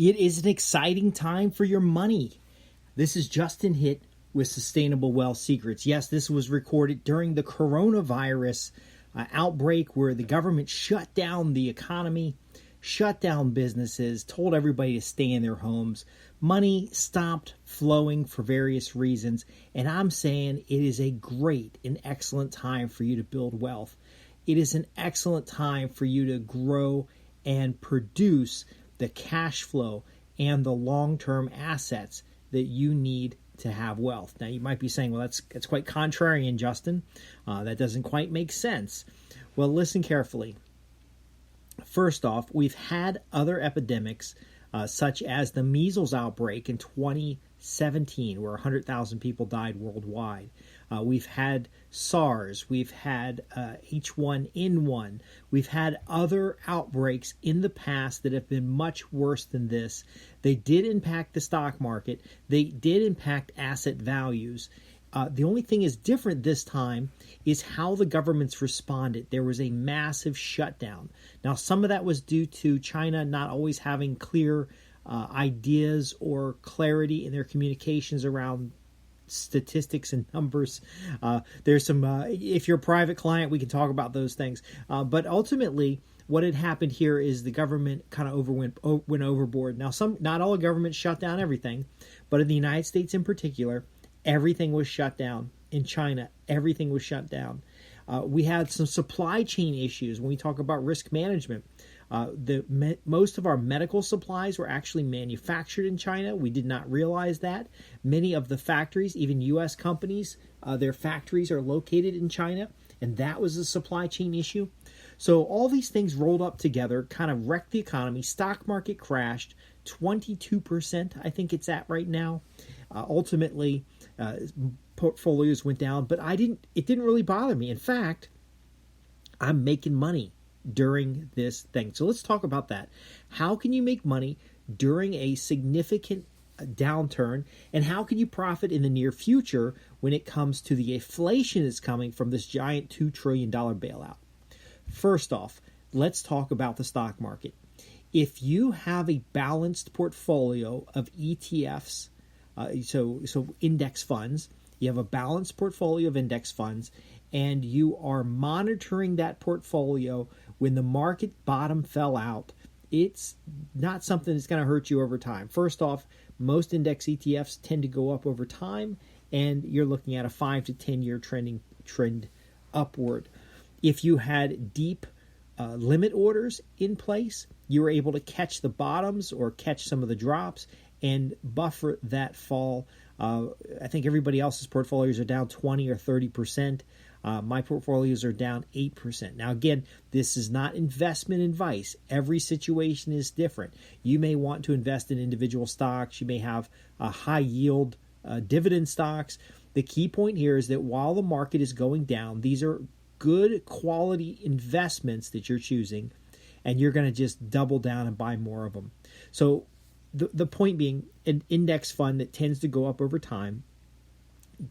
It is an exciting time for your money. This is Justin Hitt with Sustainable Wealth Secrets. Yes, this was recorded during the coronavirus outbreak where the government shut down the economy, shut down businesses, told everybody to stay in their homes. Money stopped flowing for various reasons, and I'm saying it is a great and excellent time for you to build wealth. It is an excellent time for you to grow and produce the cash flow and the long-term assets that you need to have wealth. Now, you might be saying, well, that's quite contrarian, Justin. That doesn't quite make sense. Well, listen carefully. First off, we've had other epidemics, such as the measles outbreak in 2017, where 100,000 people died worldwide. We've had SARS. We've had H1N1. We've had other outbreaks in the past that have been much worse than this. They did impact the stock market. They did impact asset values. The only thing is different this time is how the governments responded. There was a massive shutdown. Now, some of that was due to China not always having clear ideas or clarity in their communications around statistics and numbers. There's some, if you're a private client, we can talk about those things. But ultimately, what had happened here is the government kind of went overboard. Now, not all governments shut down everything, but in the United States in particular, everything was shut down. In China, everything was shut down. We had some supply chain issues when we talk about risk management. Most of our medical supplies were actually manufactured in China. We did not realize that. Many of the factories, even U.S. companies, their factories are located in China, and that was a supply chain issue. So all these things rolled up together, kind of wrecked the economy. Stock market crashed 22%, I think it's at right now. Ultimately, portfolios went down, but it didn't really bother me. In fact, I'm making money during this thing. So let's talk about that. How can you make money during a significant downturn, and how can you profit in the near future when it comes to the inflation that's coming from this giant $2 trillion bailout? First off, let's talk about the stock market. If you have a balanced portfolio of ETFs, so index funds, you have a balanced portfolio of index funds, and you are monitoring that portfolio when the market bottom fell out, it's not something that's going to hurt you over time. First off, most index ETFs tend to go up over time, and you're looking at a 5 to 10 year trend upward. If you had deep limit orders in place, you were able to catch the bottoms or catch some of the drops and buffer that fall. I think everybody else's portfolios are down 20 or 30%. My portfolios are down 8%. Now, again, this is not investment advice. Every situation is different. You may want to invest in individual stocks. You may have high yield dividend stocks. The key point here is that while the market is going down, these are good quality investments that you're choosing, and you're going to just double down and buy more of them. So the point being, an index fund that tends to go up over time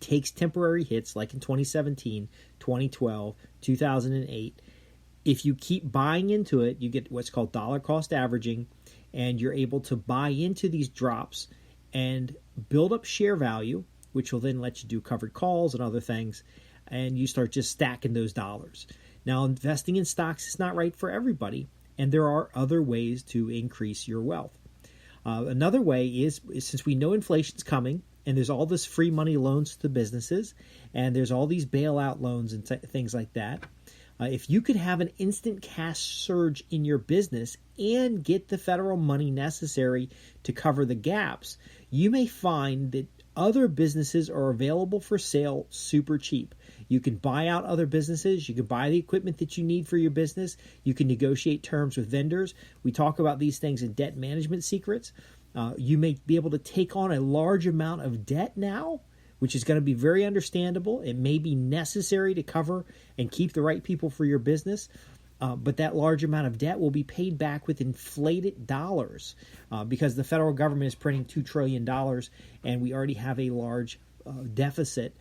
takes temporary hits like in 2017, 2012, 2008. If you keep buying into it, you get what's called dollar cost averaging, and you're able to buy into these drops and build up share value, which will then let you do covered calls and other things, and you start just stacking those dollars. Now, investing in stocks is not right for everybody, and there are other ways to increase your wealth. Another way is since we know inflation's coming, and there's all this free money loans to businesses, and there's all these bailout loans and things like that. If you could have an instant cash surge in your business and get the federal money necessary to cover the gaps, you may find that other businesses are available for sale super cheap. You can buy out other businesses. You can buy the equipment that you need for your business. You can negotiate terms with vendors. We talk about these things in Debt Management Secrets. You may be able to take on a large amount of debt now, which is going to be very understandable. It may be necessary to cover and keep the right people for your business. But that large amount of debt will be paid back with inflated dollars because the federal government is printing $2 trillion and we already have a large deficit.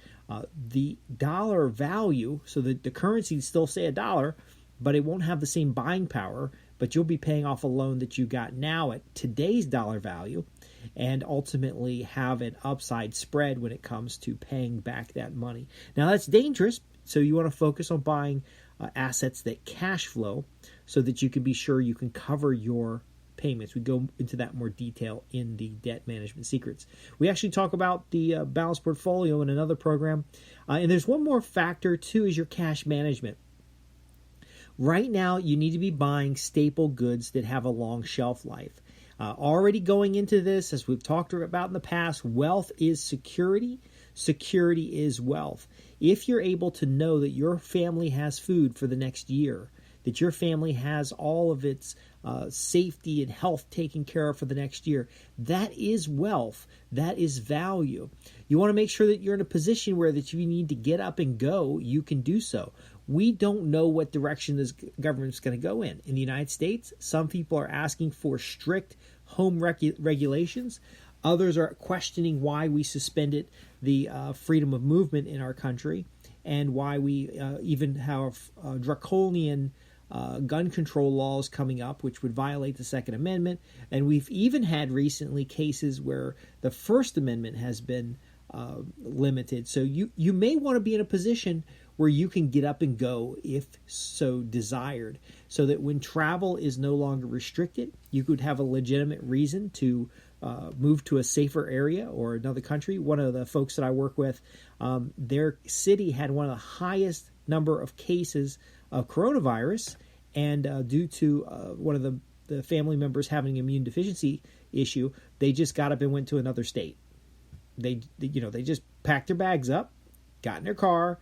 The dollar value, so that the currency still say $1, but it won't have the same buying power but you'll be paying off a loan that you got now at today's dollar value, and ultimately have an upside spread when it comes to paying back that money. Now that's dangerous, so you want to focus on buying assets that cash flow so that you can be sure you can cover your payments. We go into that more detail in the Debt Management Secrets. We actually talk about the balanced portfolio in another program. And there's one more factor too, is your cash management. Right now, you need to be buying staple goods that have a long shelf life. Already going into this, as we've talked about in the past, wealth is security. Security is wealth. If you're able to know that your family has food for the next year, that your family has all of its safety and health taken care of for the next year, that is wealth. That is value. You want to make sure that you're in a position where that you need to get up and go, you can do so. We don't know what direction this government's going to go in. In the United States, some people are asking for strict home regulations. Others are questioning why we suspended the freedom of movement in our country, and why we even have draconian gun control laws coming up, which would violate the Second Amendment. And we've even had recently cases where the First Amendment has been limited. So you may want to be in a position where you can get up and go if so desired, so that when travel is no longer restricted, you could have a legitimate reason to move to a safer area or another country. One of the folks that I work with, their city had one of the highest number of cases of coronavirus, and due to one of the family members having an immune deficiency issue, they just got up and went to another state. They just packed their bags up, got in their car,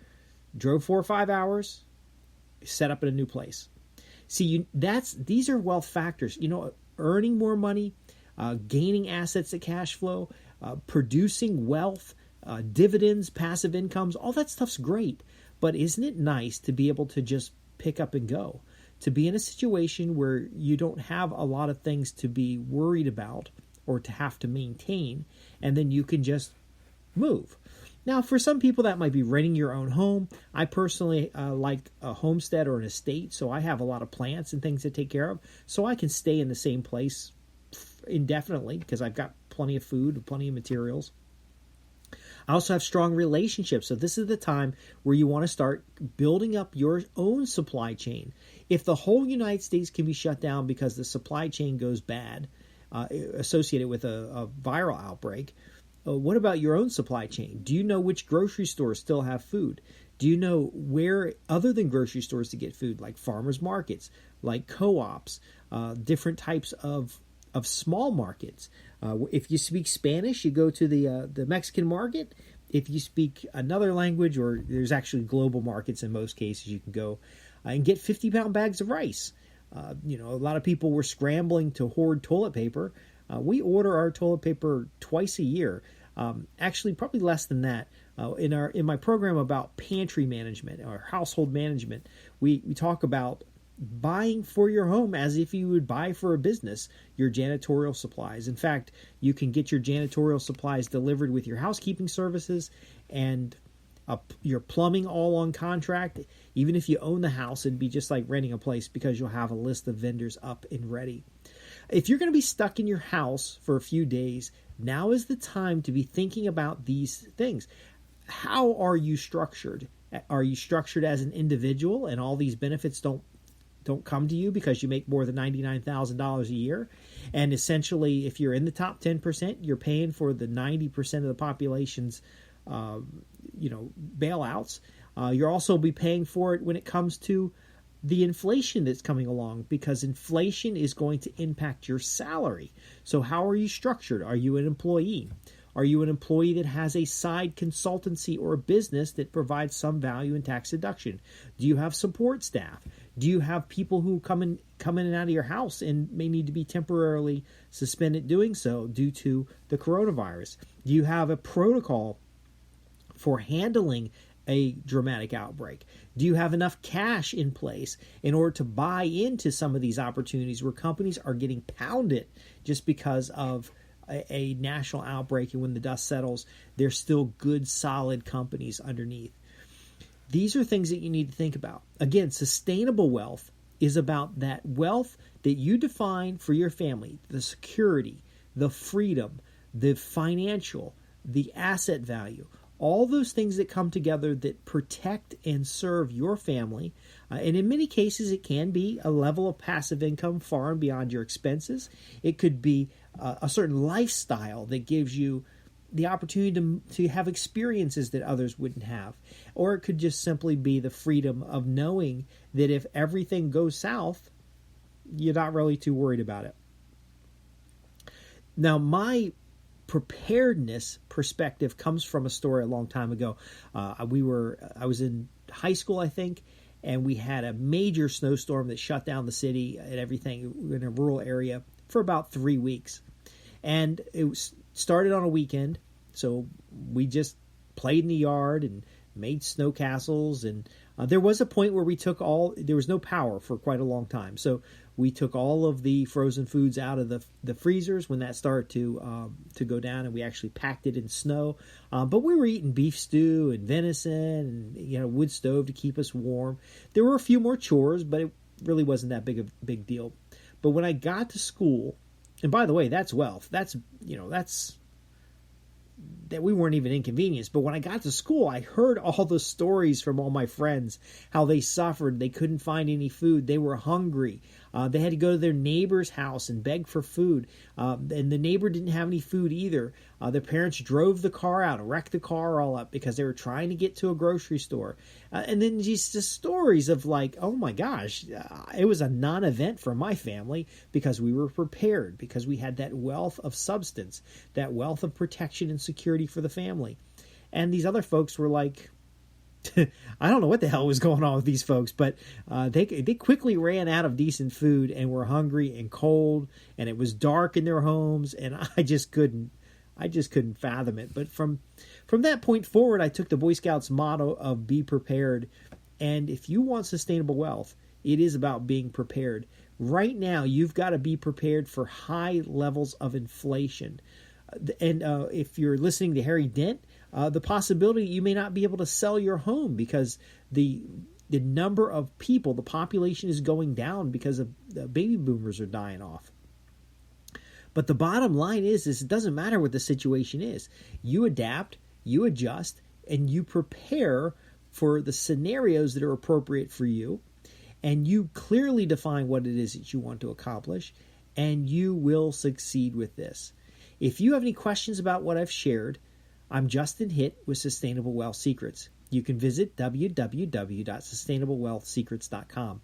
drove 4 or 5 hours, set up in a new place. See, these are wealth factors. Earning more money, gaining assets that cash flow, producing wealth, dividends, passive incomes, all that stuff's great. But isn't it nice to be able to just pick up and go? To be in a situation where you don't have a lot of things to be worried about or to have to maintain, and then you can just move. Now, for some people, that might be renting your own home. I personally like a homestead or an estate, so I have a lot of plants and things to take care of, so I can stay in the same place indefinitely because I've got plenty of food, plenty of materials. I also have strong relationships, so this is the time where you want to start building up your own supply chain. If the whole United States can be shut down because the supply chain goes bad, associated with a viral outbreak, what about your own supply chain? Do you know which grocery stores still have food? Do you know where, other than grocery stores, to get food, like farmers markets, like co-ops, different types of small markets? If you speak Spanish, you go to the Mexican market. If you speak another language, or there's actually global markets in most cases, you can go and get 50-pound bags of rice. A lot of people were scrambling to hoard toilet paper. We order our toilet paper twice a year. Actually, probably less than that. In my program about pantry management or household management, we talk about buying for your home as if you would buy for a business your janitorial supplies. In fact, you can get your janitorial supplies delivered with your housekeeping services and your plumbing all on contract. Even if you own the house, it'd be just like renting a place because you'll have a list of vendors up and ready. If you're going to be stuck in your house for a few days, now is the time to be thinking about these things. How are you structured? Are you structured as an individual and all these benefits don't come to you because you make more than $99,000 a year? And essentially, if you're in the top 10%, you're paying for the 90% of the population's bailouts. You'll also be paying for it when it comes to the inflation that's coming along, because inflation is going to impact your salary. So how are you structured? Are you an employee? Are you an employee that has a side consultancy or a business that provides some value in tax deduction? Do you have support staff? Do you have people who come in and out of your house and may need to be temporarily suspended doing so due to the coronavirus? Do you have a protocol for handling a dramatic outbreak? Do you have enough cash in place in order to buy into some of these opportunities where companies are getting pounded just because of a national outbreak, and when the dust settles, they're still good, solid companies underneath? These are things that you need to think about. Again, sustainable wealth is about that wealth that you define for your family, the security, the freedom, the financial, the asset value, all those things that come together that protect and serve your family. And in many cases, it can be a level of passive income far and beyond your expenses. It could be a certain lifestyle that gives you the opportunity to have experiences that others wouldn't have. Or it could just simply be the freedom of knowing that if everything goes south, you're not really too worried about it. Now, my preparedness perspective comes from a story a long time ago. I was in high school, I think, and we had a major snowstorm that shut down the city and everything in a rural area for about 3 weeks. And it started on a weekend, so we just played in the yard and made snow castles. And there was a point where there was no power for quite a long time. So we took all of the frozen foods out of the freezers when that started to go down, and we actually packed it in snow. But we were eating beef stew and venison and wood stove to keep us warm. There were a few more chores, but it really wasn't that big deal. But when I got to school, and by the way, that's wealth. That's that we weren't even inconvenienced. But when I got to school, I heard all the stories from all my friends, how they suffered. They couldn't find any food. They were hungry. They had to go to their neighbor's house and beg for food. And the neighbor didn't have any food either. Their parents drove the car out, wrecked the car all up because they were trying to get to a grocery store. And then just the stories of like, oh my gosh, it was a non-event for my family because we were prepared, because we had that wealth of substance, that wealth of protection and security for the family. And these other folks were like, I don't know what the hell was going on with these folks, but they quickly ran out of decent food and were hungry and cold, and it was dark in their homes, and I just couldn't fathom it. But from that point forward, I took the Boy Scouts motto of be prepared. And if you want sustainable wealth, it is about being prepared. Right now, you've got to be prepared for high levels of inflation. And if you're listening to Harry Dent, the possibility you may not be able to sell your home because the number of people, the population is going down because of the baby boomers are dying off. But the bottom line is it doesn't matter what the situation is. You adapt, you adjust, and you prepare for the scenarios that are appropriate for you. And you clearly define what it is that you want to accomplish, and you will succeed with this. If you have any questions about what I've shared, I'm Justin Hitt with Sustainable Wealth Secrets. You can visit www.sustainablewealthsecrets.com.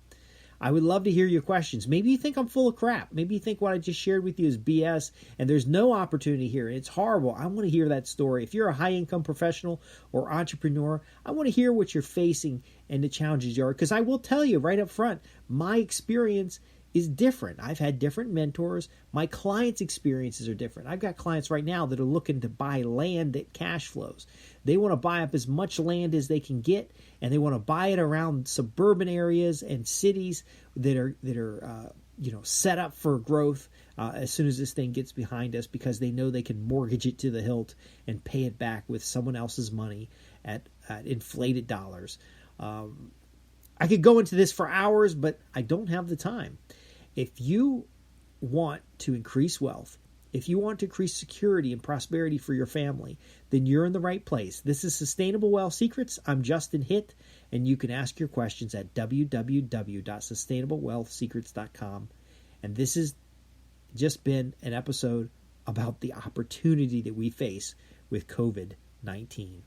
I would love to hear your questions. Maybe you think I'm full of crap. Maybe you think what I just shared with you is BS and there's no opportunity here. It's horrible. I want to hear that story. If you're a high-income professional or entrepreneur, I want to hear what you're facing and the challenges you are. Because I will tell you right up front, my experience is different. I've had different mentors. My clients' experiences are different. I've got clients right now that are looking to buy land that cash flows. They want to buy up as much land as they can get, and they want to buy it around suburban areas and cities that are set up for growth as soon as this thing gets behind us, because they know they can mortgage it to the hilt and pay it back with someone else's money at inflated dollars. I could go into this for hours, but I don't have the time. If you want to increase wealth, if you want to increase security and prosperity for your family, then you're in the right place. This is Sustainable Wealth Secrets. I'm Justin Hitt, and you can ask your questions at www.sustainablewealthsecrets.com. And this has just been an episode about the opportunity that we face with COVID-19.